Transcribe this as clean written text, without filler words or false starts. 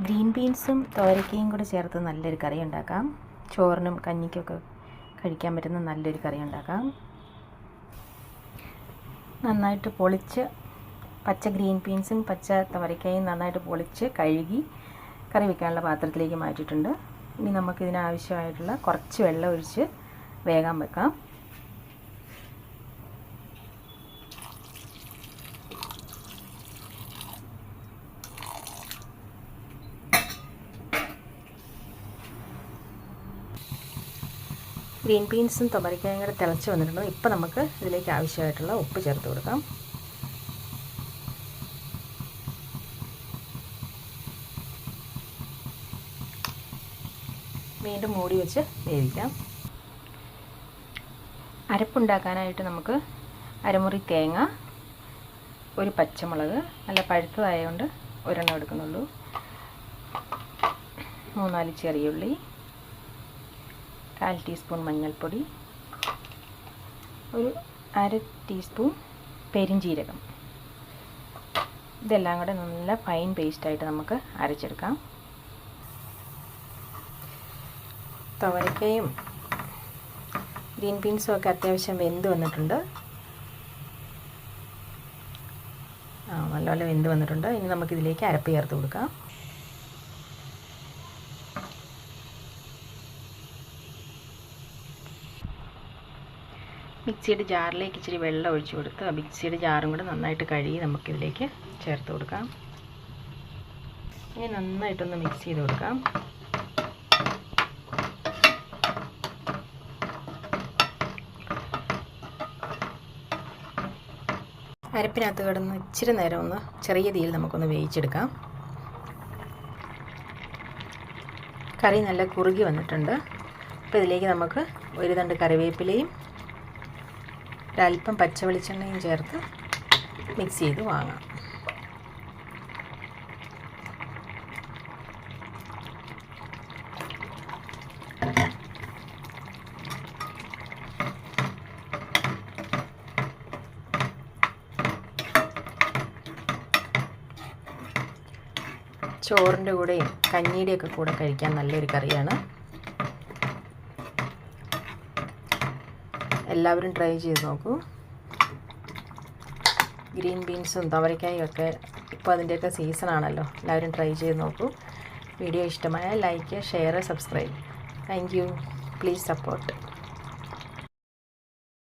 Green ബീൻസും തോരക്കയും കൂടെ ചേർത്ത് നല്ലൊരു കറി ഉണ്ടാക്കാം. ചോറിനും കഞ്ഞിക്കൊക്കെ കഴിക്കാൻ പറ്റുന്ന നല്ലൊരു കറി ഉണ്ടാക്കാം. നന്നായിട്ട് പൊളിച്ച് പച്ച ഗ്രീൻ ബീൻസും പച്ച തോരക്കയും നന്നായിട്ട് പൊളിച്ച് കഴുകി കറി വയ്ക്കാനുള്ള പാത്രത്തിലേക്ക് മാറ്റിയിട്ടുണ്ട്. ഇനി നമുക്കിതിനാവശ്യമായിട്ടുള്ള കുറച്ച് വെള്ളം ഒഴിച്ച് വേഗം വെക്കാം. ഗ്രീൻ ബീൻസും തോരക്കയും കൂടെ തിളച്ച് വന്നിട്ടുണ്ട്. ഇപ്പോൾ നമുക്ക് ഇതിലേക്ക് ആവശ്യമായിട്ടുള്ള ഉപ്പ് ചേർത്ത് കൊടുക്കാം. വീണ്ടും മൂടി വെച്ച് വേവിക്കാം. അരപ്പുണ്ടാക്കാനായിട്ട് നമുക്ക് അരമുറി തേങ്ങ, ഒരു പച്ചമുളക്, നല്ല പഴുത്തതായതുകൊണ്ട് ഒരെണ്ണം എടുക്കുന്നുള്ളൂ, 3-4 ചെറിയുള്ളി, 1/4 ടീസ്പൂൺ മഞ്ഞൾപ്പൊടി, ഒരു 1/2 ടീസ്പൂൺ പെരിഞ്ജീരകം. ഇതെല്ലാം കൂടെ നല്ല ഫൈൻ പേസ്റ്റായിട്ട് നമുക്ക് അരച്ചെടുക്കാം. തോരക്കയും ഗ്രീൻ ബീൻസും ഒക്കെ അത്യാവശ്യം വെന്ത് വന്നിട്ടുണ്ട്. നല്ലപോലെ വെന്ത് വന്നിട്ടുണ്ട്. ഇനി നമുക്കിതിലേക്ക് അരപ്പ് ചേർത്ത് കൊടുക്കാം. മിക്സിയുടെ ജാറിലേക്ക് ഇച്ചിരി വെള്ളം ഒഴിച്ച് കൊടുത്ത് ആ മിക്സിയുടെ ജാറും കൂടെ നന്നായിട്ട് കഴുകി നമുക്കിതിലേക്ക് ചേർത്ത് കൊടുക്കാം. ഇനി നന്നായിട്ടൊന്ന് മിക്സ് ചെയ്ത് കൊടുക്കാം. അരപ്പിനകത്ത് കിടന്ന് ഇച്ചിരി നേരം ഒന്ന് ചെറിയ തീയിൽ നമുക്കൊന്ന് വേവിച്ചെടുക്കാം. കറി നല്ല കുറുകി വന്നിട്ടുണ്ട്. അപ്പോൾ ഇതിലേക്ക് നമുക്ക് ഒരു തണ്ട് കറിവേപ്പിലയും ഒരല്പം പച്ച വെളിച്ചെണ്ണയും ചേർത്ത് മിക്സ് ചെയ്ത് വാങ്ങാം. ചോറിൻ്റെ കൂടെയും കഞ്ഞിയുടെയൊക്കെ കൂടെ കഴിക്കാൻ നല്ലൊരു കറിയാണ്. എല്ലാവരും ട്രൈ ചെയ്ത് നോക്കൂ. ഗ്രീൻ ബീൻസും തോരക്കായും ഒക്കെ ഇപ്പോൾ അതിൻ്റെയൊക്കെ സീസണാണല്ലോ. എല്ലാവരും ട്രൈ ചെയ്ത് നോക്കൂ. വീഡിയോ ഇഷ്ടമായാൽ like, share, subscribe. Thank you. Please support.